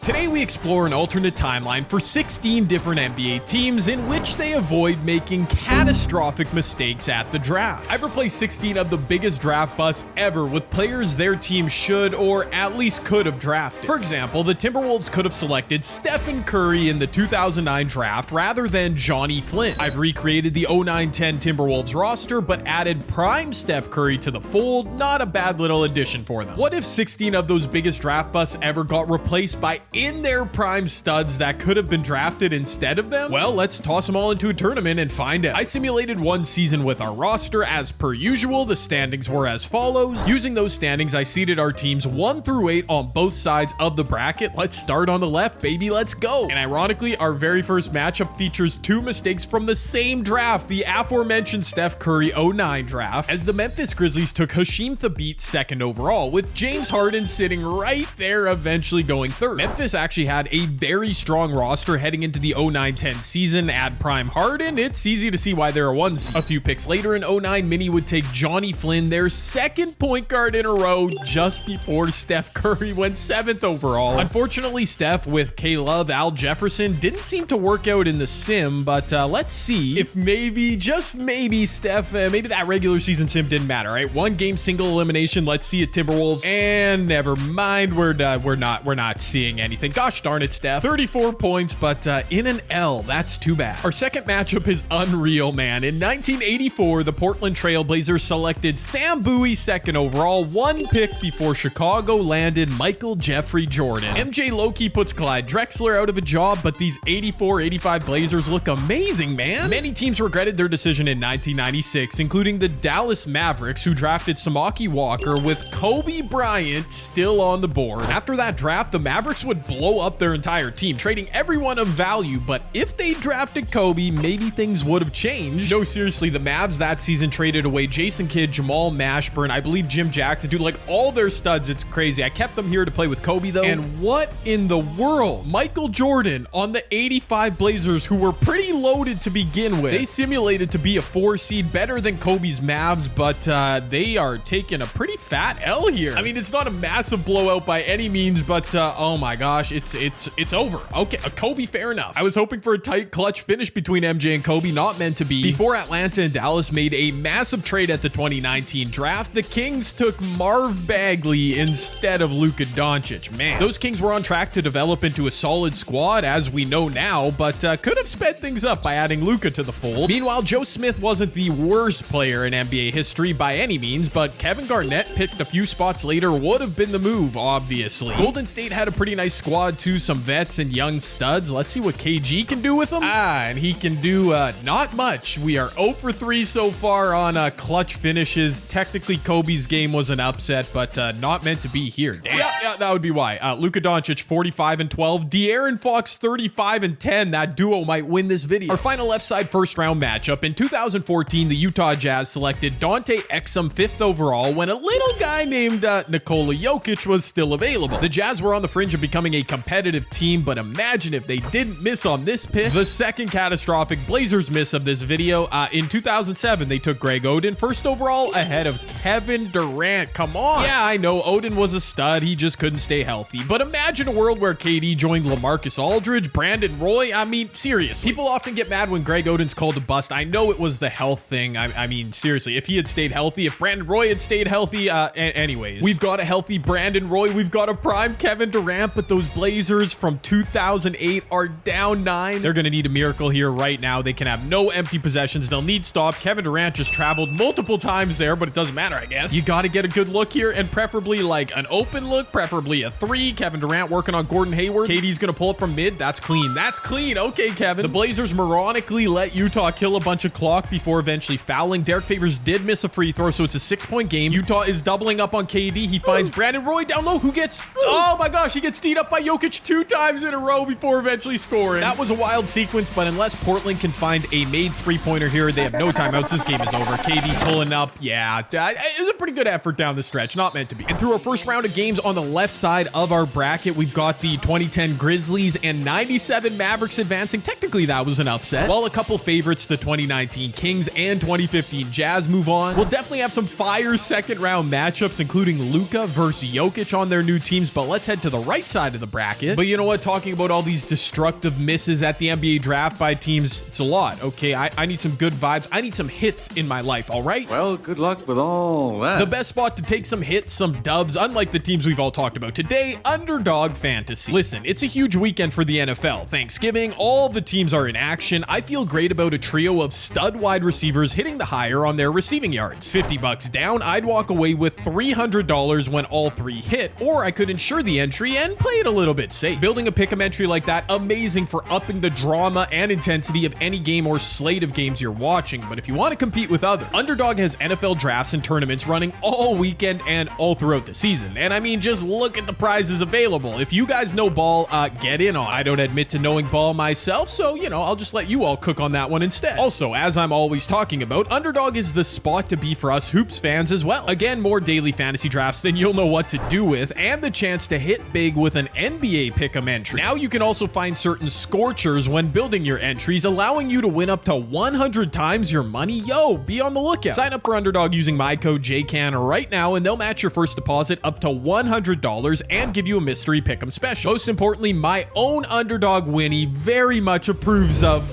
Today we explore an alternate timeline for 16 different NBA teams in which they avoid making catastrophic mistakes at the draft. I've replaced 16 of the biggest draft busts ever with players their team should or at least could have drafted. For example, the Timberwolves could have selected Stephen Curry in the 2009 draft rather than Johnny Flynn. I've recreated the 09-10 Timberwolves roster but added prime Steph Curry to the fold. Not a bad little addition for them. What if 16 of those biggest draft busts ever got replaced by in their prime studs that could have been drafted instead of them? Well, let's toss them all into a tournament and find out. I simulated one season with our roster as per usual. The standings were as follows. Using those standings, I seeded our teams 1 through 8 on both sides of the bracket. Let's start on the left, baby. Let's go. And ironically, our very first matchup features 2 mistakes from the same draft, the aforementioned Steph Curry 09 draft, as the Memphis Grizzlies took Hasheem Thabeet 2nd overall, with James Harden sitting right there, eventually going 3rd. Memphis actually had a very strong roster heading into the 09-10 season. Add prime Harden, it's easy to see why there are ones. A few picks later in 09, Mini would take Johnny Flynn, their 2nd point guard in a row, just before Steph Curry went 7th overall. Unfortunately, Steph with K-Love, Al Jefferson didn't seem to work out in the sim, but let's see if maybe, just maybe, Steph, maybe that regular season sim didn't matter, right? 1 game single elimination. Let's see it, Timberwolves, and never mind, we're not seeing anything. Gosh darn it, Steph. 34 points, but in an L. That's too bad. Our second matchup is unreal, man. In 1984, the Portland Trail Blazers selected Sam Bowie 2nd overall, 1 pick before Chicago landed Michael Jeffrey Jordan. MJ Loki puts Clyde Drexler out of a job, but these 84-85 Blazers look amazing, man. Many teams regretted their decision in 1996, including the Dallas Mavericks, who drafted Samaki Walker with Kobe Bryant still on the board. After that draft, the Mavericks would blow up their entire team, trading everyone of value, but if they drafted Kobe, maybe things would have changed. No, seriously, the Mavs that season traded away Jason Kidd, Jamal Mashburn, I believe Jim Jackson, dude, like all their studs. It's crazy. I kept them here to play with Kobe though. And what in the world? Michael Jordan on the 85 Blazers, who were pretty loaded to begin with. They simulated to be a 4 seed, better than Kobe's Mavs, but they are taking a pretty fat L here. I mean, it's not a massive blowout by any means, but oh my gosh, it's over. Okay, Kobe, fair enough. I was hoping for a tight clutch finish between MJ and Kobe, not meant to be. Before Atlanta and Dallas made a massive trade at the 2019 draft, the Kings took Marv Bagley instead of Luka Doncic. Man, those Kings were on track to develop into a solid squad, as we know now, but could have sped things up by adding Luka to the fold. Meanwhile, Joe Smith wasn't the worst player in NBA history by any means, but Kevin Garnett picked a few spots later would have been the move, obviously. Golden State had a pretty nice squad too, some vets and young studs. Let's see what KG can do with them. And he can do not much. We are 0 for 3 so far on clutch finishes. Technically, Kobe's game was an upset, but not meant to be here. Damn. Yeah, that would be why. Luka Doncic 45-12, De'Aaron Fox 35-10. That duo might win this video. Our final left side first round matchup in 2014, the Utah Jazz selected Dante Exum 5th overall when a little guy named Nikola Jokic was still available. The Jazz were on the fringe of becoming a competitive team, but imagine if they didn't miss on this pick. The second catastrophic Blazers miss of this video. In 2007, they took Greg Oden 1st overall ahead of Kevin Durant. Come on. Yeah, I know Oden was a stud. He just couldn't stay healthy. But imagine a world where KD joined LaMarcus Aldridge, Brandon Roy. I mean, seriously. People often get mad when Greg Oden's called a bust. I know it was the health thing. I mean, seriously, if he had stayed healthy, if Brandon Roy had stayed healthy, anyways. We've got a healthy Brandon Roy. We've got a prime Kevin Durant, but those Blazers from 2008 are down 9. They're going to need a miracle here right now. They can have no empty possessions. They'll need stops. Kevin Durant just traveled multiple times there, but it doesn't matter, I guess. You got to get a good look here, and preferably like an open look, preferably a 3. Kevin Durant working on Gordon Hayward. KD's going to pull up from mid. That's clean. That's clean. Okay, Kevin. The Blazers moronically let Utah kill a bunch of clock before eventually fouling. Derek Favors did miss a free throw, so it's a 6-point game. Utah is doubling up on KD. He finds Brandon Roy down low, who gets, oh my gosh, he gets teed up by Jokic 2 times in a row before eventually scoring. That was a wild sequence, but unless Portland can find a made 3-pointer here, they have no timeouts. This game is over. KD pulling up. Yeah, it was a pretty good effort down the stretch. Not meant to be. And through our first round of games on the left side of our bracket, we've got the 2010 Grizzlies and 97 Mavericks advancing. Technically, that was an upset. While a couple favorites, the 2019 Kings and 2015 Jazz, move on. We'll definitely have some fire second round matchups, including Luka versus Jokic on their new teams, but let's head to the right side side of the bracket. But you know what? Talking about all these destructive misses at the NBA draft by teams, it's a lot, okay? I need some good vibes. I need some hits in my life, all right? Well, good luck with all that. The best spot to take some hits, some dubs, unlike the teams we've all talked about today, Underdog Fantasy. Listen, it's a huge weekend for the NFL. Thanksgiving, all the teams are in action. I feel great about a trio of stud wide receivers hitting the higher on their receiving yards. $50 down, I'd walk away with $300 when all three hit, or I could insure the entry and play it a little bit safe. Building a pick'em entry like that, amazing for upping the drama and intensity of any game or slate of games you're watching. But if you want to compete with others, Underdog has NFL drafts and tournaments running all weekend and all throughout the season. And I mean, just look at the prizes available. If you guys know ball, get in on. I don't admit to knowing ball myself, so you know, I'll just let you all cook on that one instead. Also, as I'm always talking about, Underdog is the spot to be for us hoops fans as well. Again, more daily fantasy drafts than you'll know what to do with, and the chance to hit big with an NBA pick'em entry. Now you can also find certain scorchers when building your entries, allowing you to win up to 100 times your money. Yo, be on the lookout. Sign up for Underdog using my code JCAN right now, and they'll match your first deposit up to $100 and give you a mystery pick'em special. Most importantly, my own Underdog Winnie very much approves of.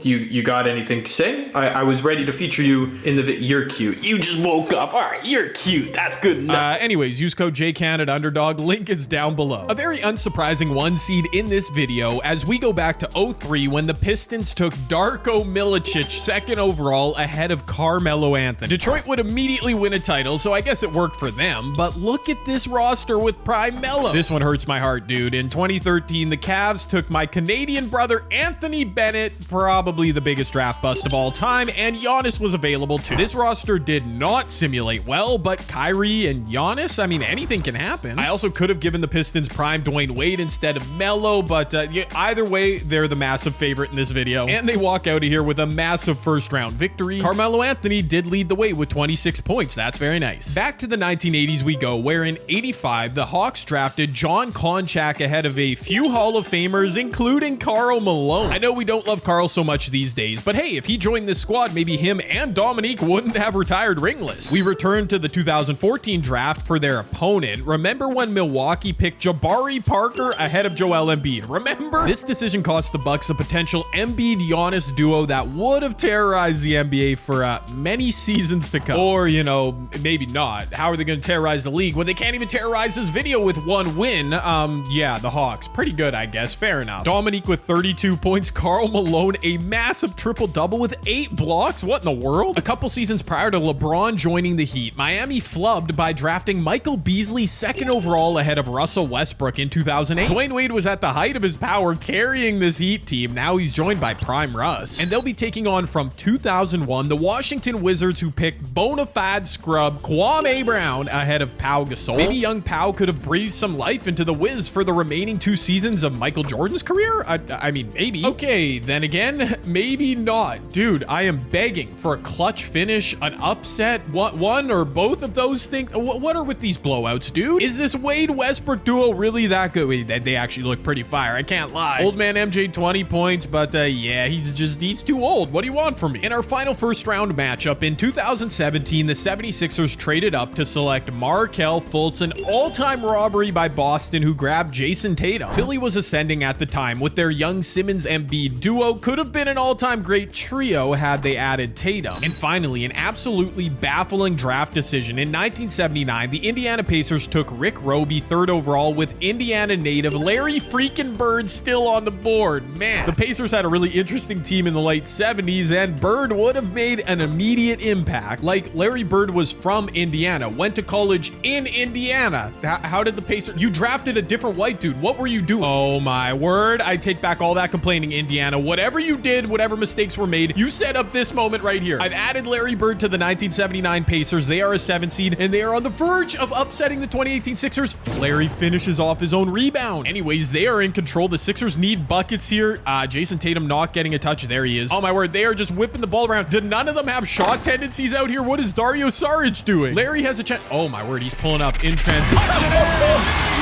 You got anything to say? I was ready to feature you in the You're cute. You just woke up. All right, you're cute. That's good enough. Anyways, use code JCAN at Underdog. Link is down below. A very unsurprising one seed in this video as we go back to 03 when the Pistons took Darko Milicic second overall ahead of Carmelo Anthony. Detroit would immediately win a title, so I guess it worked for them, but look at this roster with Prime Melo. This one hurts my heart, dude. In 2013, the Cavs took my Canadian brother Anthony Bennett, probably the biggest draft bust of all time, and Giannis was available too. This roster did not simulate well, but Kyrie and Giannis, I mean, anything can happen. I also could have given the Pistons prime Dwayne Wade instead of Melo, but either way, they're the massive favorite in this video, and they walk out of here with a massive first round victory. Carmelo Anthony did lead the way with 26 points. That's very nice. Back to the 1980s we go, where in 85, the Hawks drafted John Konchak ahead of a few Hall of Famers, including Karl Malone. I know we don't love Karl so much these days, but hey, if he joined this squad, maybe him and Dominique wouldn't have retired ringless. We return to the 2014 draft for their opponent. Remember when Milwaukee picked Jabari Parker ahead of Joel Embiid? Remember? This decision cost the Bucks a potential Embiid-Giannis duo that would have terrorized the NBA for many seasons to come. Or, you know, maybe not. How are they going to terrorize the league when they can't even terrorize this video with one win? Yeah, the Hawks. Pretty good, I guess. Fair enough. Dominique with 32 points. Karl Malone, a massive triple-double with 8 blocks. What in the world? A couple seasons prior to LeBron joining the Heat, Miami flubbed by drafting Michael Beasley second overall ahead of Russell Westbrook in 2008. Dwayne Wade was at the height of his power carrying this Heat team. Now he's joined by Prime Russ. And they'll be taking on from 2001 the Washington Wizards, who picked bona fide scrub Kwame Brown ahead of Pau Gasol. Maybe young Pau could have breathed some life into the Wiz for the remaining 2 seasons of Michael Jordan's career? I mean, maybe. Okay, then again, maybe not. Dude, I am begging for a clutch finish, an upset, one or both of those things. What are with these blowouts, dude? Is this Wade Westbrook duo really that good? Wait, they actually look pretty fire, I can't lie. Old man MJ 20 points, but yeah, he's too old. What do you want from me? In our final first round matchup in 2017, the 76ers traded up to select Markelle Fultz, an all-time robbery by Boston, who grabbed Jason Tatum. Philly was ascending at the time with their young Simmons-Embiid duo. Could have been an all-time great trio had they added Tatum. And finally, an absolutely baffling draft decision. In 1979, the Indiana Pacers took Rick Roby third overall with Indiana native Larry freaking Bird still on the board. Man, the Pacers had a really interesting team in the late 70s, and Bird would have made an immediate impact. Like, Larry Bird was from Indiana, went to college in Indiana. How did the Pacers... You drafted a different white dude. What were you doing? Oh my word. I take back all that complaining, Indiana. Whatever you did, whatever mistakes were made, you set up this moment right here. I've added Larry Bird to the 1979 Pacers. They are a 7 seed, and they are on the verge of upsetting the 2018 Sixers. Larry finishes off his own rebound. Anyways, they are in control. The Sixers need buckets here. Jason Tatum not getting a touch. There he is. Oh my word, they are just whipping the ball around. Did none of them have shot tendencies out here? What is Dario Saric doing? Larry has a chance. Oh my word, he's pulling up in transition.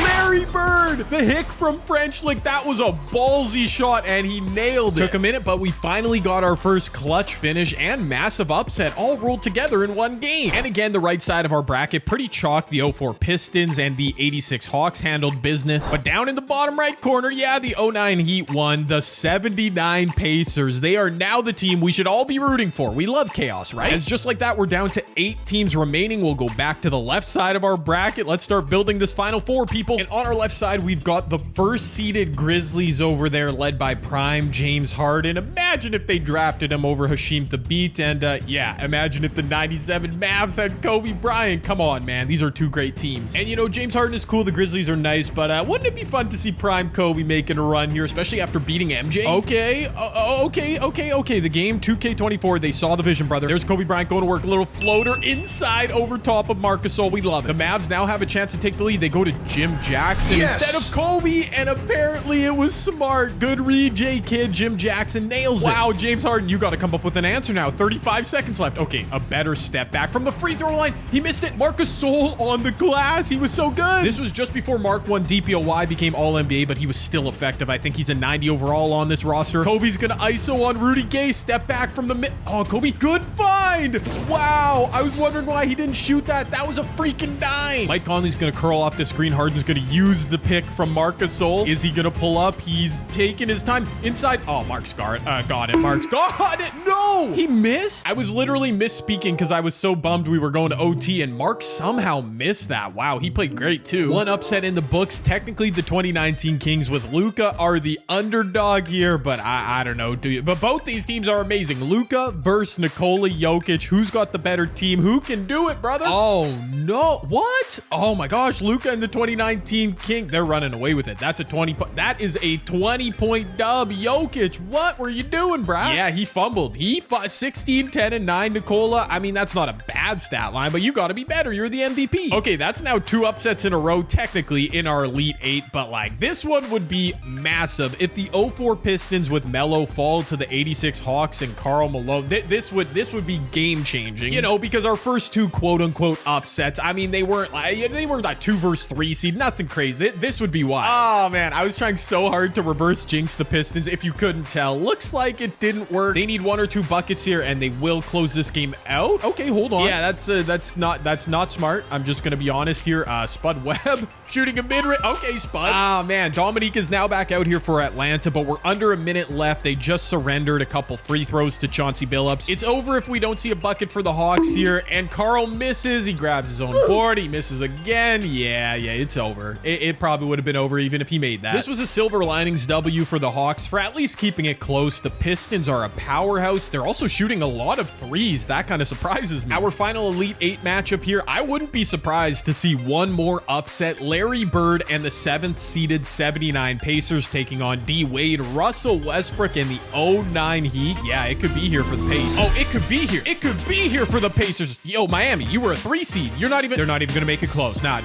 Larry Larry Bird, the hick from French Lick. That was a ballsy shot, and he nailed it. Took a minute, but we finally got our first clutch finish and massive upset all rolled together in one game. And again, the right side of our bracket, pretty chalk. The 04 Pistons and the 86 Hawks handled business. But down in the bottom right corner, yeah, the 09 Heat won. The 79 Pacers, they are now the team we should all be rooting for. We love chaos, right? As just like that, we're down to 8 teams remaining. We'll go back to the left side of our bracket. Let's start building this final 4, people. And on our left side, we've got the first seeded Grizzlies over there, led by prime James Harden. Imagine if they drafted him over Hashim Thabit. And yeah, imagine if the 97 Mavs had Kobe Bryant. Come on, man. These are 2 great teams. And you know, James Harden is cool. The Grizzlies are nice, but wouldn't it be fun to see prime Kobe making a run here, especially after beating MJ? Okay, okay. The game 2K24, they saw the vision, brother. There's Kobe Bryant going to work. A little floater inside over top of Marc Gasol. We love it. The Mavs now have a chance to take the lead. They go to Jim Jackson instead of Kobe, and apparently it was smart. Good read, J-Kid. Jim Jackson nails it. Wow, James Harden, you got to come up with an answer now. 35 seconds left. Okay, a better step back from the free throw line. He missed it. Marc Gasol on the glass. He was so good. This was just before Mark won DPOY, became All-NBA, but he was still effective. I think he's a 90 overall on this roster. Kobe's gonna ISO on Rudy Gay. Step back from the mid. Oh, Kobe, good find. Wow, I was wondering why he didn't shoot that. That was a freaking dime. Mike Conley's gonna curl off the screen. Harden's gonna use the pick from Marc Gasol. Is he gonna pull up? He's taking his time. Inside. Oh, Mark's got it. Mark's got it. No, he missed. I was literally misspeaking because I was so bummed we were going to OT, and Mark somehow missed that. Wow, he played great too. One upset in the books. Technically, the 2019 Kings with Luka are the underdog here, but I don't know, do you? But both these teams are amazing. Luka versus Nikola Jokic. Who's got the better team? Who can do it, brother? Oh no, what? Oh my gosh, Luka and the 2019 King, they're running away with it. That's a 20. That is a 20-point dub. Jokic, what were you doing, bro? Yeah, he fumbled. He fought 16, 10, and 9. Nikola, I mean, that's not a bad stat line, but you got to be better. You're the MVP. Okay, that's now 2 upsets in a row, technically in our Elite 8, but like this one would be massive if the 04 Pistons with Melo fall to the 86 Hawks and Karl Malone. This would be game changing, you know, because our first 2 quote unquote upsets, I mean, they weren't like 2 versus 3 seed, nothing crazy. This would be wild. Oh man, I was trying so hard to reverse jinx the Pistons. If you couldn't tell, looks like it didn't work. They need 1 or 2 buckets here, and they will close this game out. Okay, hold on. Yeah, that's not smart. I'm just gonna be honest here. Spud Webb shooting a mid-range. Okay, Spud. Ah man, Dominique is now back out here for Atlanta, but we're under a minute left. They just surrendered a couple free throws to Chauncey Billups. It's over if we don't see a bucket for the Hawks here, and Carl misses. He grabs his own board. He misses again. Yeah, it's over. It probably would have been over even if he made that. This was a silver linings W for the Hawks for at least keeping it close. The Pistons are a powerhouse. They're also shooting a lot of threes. That kind of surprises me. Our final Elite 8 matchup here, I wouldn't be surprised to see one more upset. Larry Bird and the 7th seeded 79 Pacers taking on D Wade, Russell Westbrook, and the 09 Heat. Yeah, it could be here for the Pacers. Oh, it could be here. It could be here for the Pacers. Yo, Miami, you were a 3 seed. They're not even gonna make it close. Nah,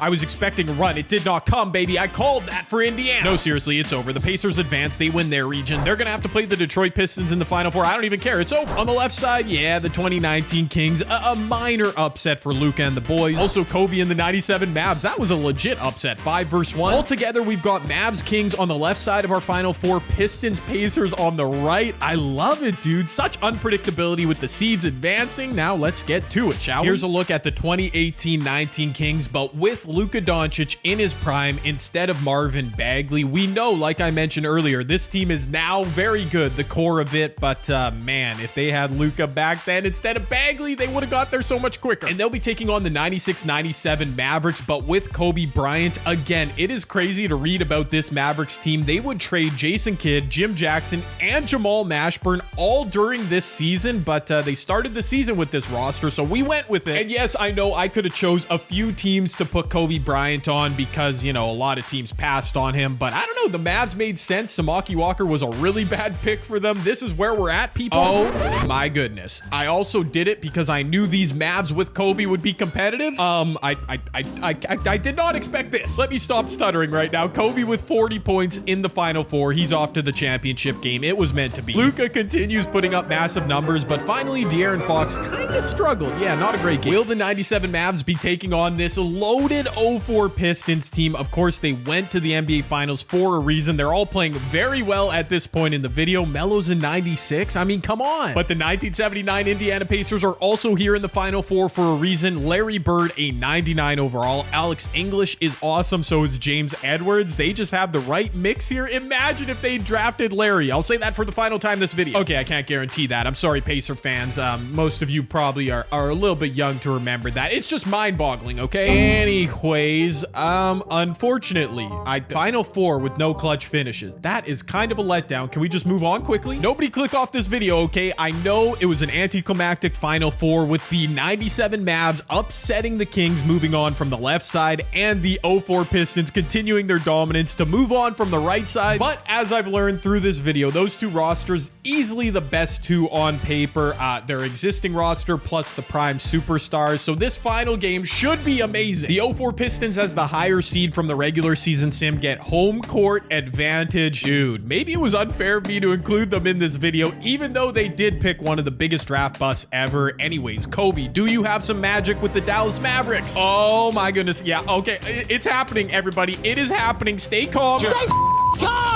I was expecting a run. It did not come, baby. I called that for Indiana. No, seriously, it's over. The Pacers advance. They win their region. They're gonna have to play the Detroit Pistons in the Final Four. I don't even care. It's over. On the left side, yeah, the 2019 Kings, a minor upset for Luka and the boys. Also, Kobe and the 97 Mavs. That was a legit upset. 5 versus 1. Altogether, we've got Mavs Kings on the left side of our Final Four. Pistons Pacers on the right. I love it, dude. Such unpredictability with the seeds advancing. Now let's get to it, shall we? Here's a look at the 2018-19 Kings, but with Luka Doncic in his prime instead of Marvin Bagley. We know, like I mentioned earlier, this team is now very good, the core of it, but man, if they had Luka back then instead of Bagley, they would have got there so much quicker. And they'll be taking on the 96-97 Mavericks, but with Kobe Bryant. Again, it is crazy to read about this Mavericks team. They would trade Jason Kidd, Jim Jackson, and Jamal Mashburn all during this season, but they started the season with this roster, so we went with it. And yes, I know I could have chose a few teams to put Kobe Bryant on because, you know, a lot of teams passed on him, but I don't know, the Mavs made sense. Samaki Walker was a really bad pick for them. This is where we're at, people. Oh my goodness. I also did it because I knew these Mavs with Kobe would be competitive. I did not not expect this. Let me stop stuttering right now. Kobe with 40 points in the Final Four. He's off to the championship game. It was meant to be. Luka continues putting up massive numbers, but finally De'Aaron Fox kind of struggled. Yeah, not a great game. Will the 97 Mavs be taking on this loaded 04 Pistons team? Of course, they went to the NBA Finals for a reason. They're all playing very well at this point in the video. Melo's in 96. I mean, come on. But the 1979 Indiana Pacers are also here in the Final Four for a reason. Larry Bird, a 99 overall. Alex English is awesome. So is James Edwards. They just have the right mix here. Imagine if they drafted Larry. I'll say that for the final time this video. Okay, I can't guarantee that. I'm sorry, Pacer fans. Most of you probably are a little bit young to remember that. It's just mind-boggling, okay? Anyways, unfortunately, Final Four with no clutch finishes. That is kind of a letdown. Can we just move on quickly? Nobody click off this video, okay? I know it was an anticlimactic Final Four with the 97 Mavs upsetting the Kings, moving on from the left side, and the 04 Pistons continuing their dominance to move on from the right side. But as I've learned through this video, those two rosters, easily the best two on paper. Their existing roster plus the prime superstars. So this final game should be amazing. The 04 Pistons as the higher seed from the regular season sim get home court advantage. Dude, maybe it was unfair of me to include them in this video, even though they did pick one of the biggest draft busts ever. Anyways, Kobe, do you have some magic with the Dallas Mavericks? Oh my goodness. Yeah, okay. It's happening, everybody. It is happening. Stay calm. Stay calm.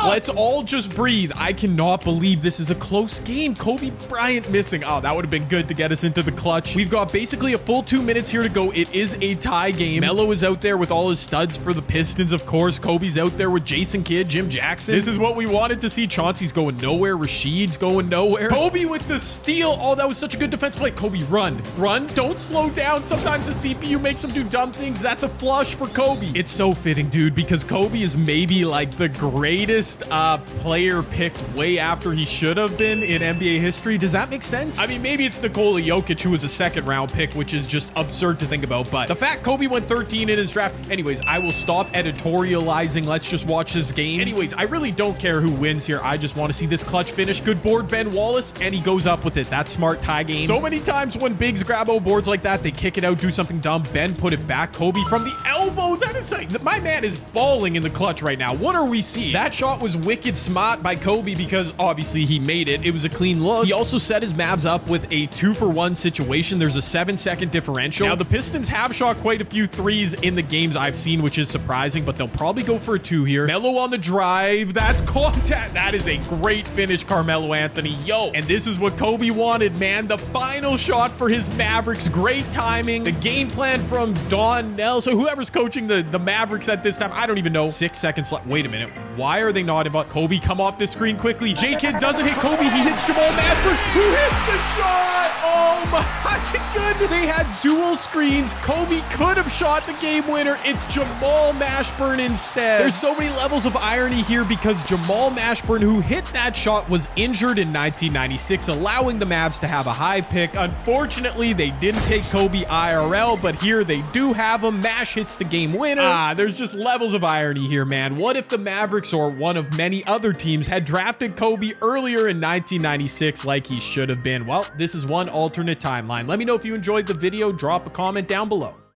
Let's all just breathe. I cannot believe this is a close game. Kobe Bryant missing. Oh, that would have been good to get us into the clutch. We've got basically a full 2 minutes here to go. It is a tie game. Melo is out there with all his studs for the Pistons, of course. Kobe's out there with Jason Kidd, Jim Jackson. This is what we wanted to see. Chauncey's going nowhere. Rashid's going nowhere. Kobe with the steal. Oh, that was such a good defense play. Kobe, run. Run. Don't slow down. Sometimes the CPU makes him do dumb things. That's a flush for Kobe. It's so fitting, dude, because Kobe is maybe like the greatest player picked way after he should have been in NBA history. Does that make sense? I mean, maybe it's Nikola Jokic, who was a second round pick, which is just absurd to think about, but the fact Kobe went 13 in his draft. Anyways, I will stop editorializing. Let's just watch this game. Anyways, I really don't care who wins here. I just want to see this clutch finish. Good board, Ben Wallace, and he goes up with it. That's smart tie game. So many times when bigs grab boards like that, they kick it out, do something dumb. Ben put it back. Kobe from the elbow. That is like, my man is balling in the clutch right now. What are we seeing? That shot was wicked smart by Kobe because obviously he made it. It was a clean look. He also set his Mavs up with a 2-for-1 situation. There's a 7-second differential. Now the Pistons have shot quite a few threes in the games I've seen, which is surprising, but they'll probably go for a 2 here. Melo on the drive. That's contact. That is a great finish, Carmelo Anthony. Yo, and this is what Kobe wanted, man. The final shot for his Mavericks. Great timing. The game plan from Don Nell. So whoever's coaching the Mavericks at this time, I don't even know. 6 seconds left. Wait a minute. Why are they not involved? Kobe, come off the screen quickly. J-Kid doesn't hit Kobe. He hits Jamal Mashburn, who hits the shot. Oh my goodness. They had dual screens. Kobe could have shot the game winner. It's Jamal Mashburn instead. There's so many levels of irony here because Jamal Mashburn, who hit that shot, was injured in 1996, allowing the Mavs to have a high pick. Unfortunately, they didn't take Kobe IRL, but here they do have him. Mash hits the game winner. There's just levels of irony here, man. What if the Mavericks or one of many other teams had drafted Kobe earlier in 1996 like he should have been? Well, this is one alternate timeline. Let me know if you enjoyed the video. Drop a comment down below.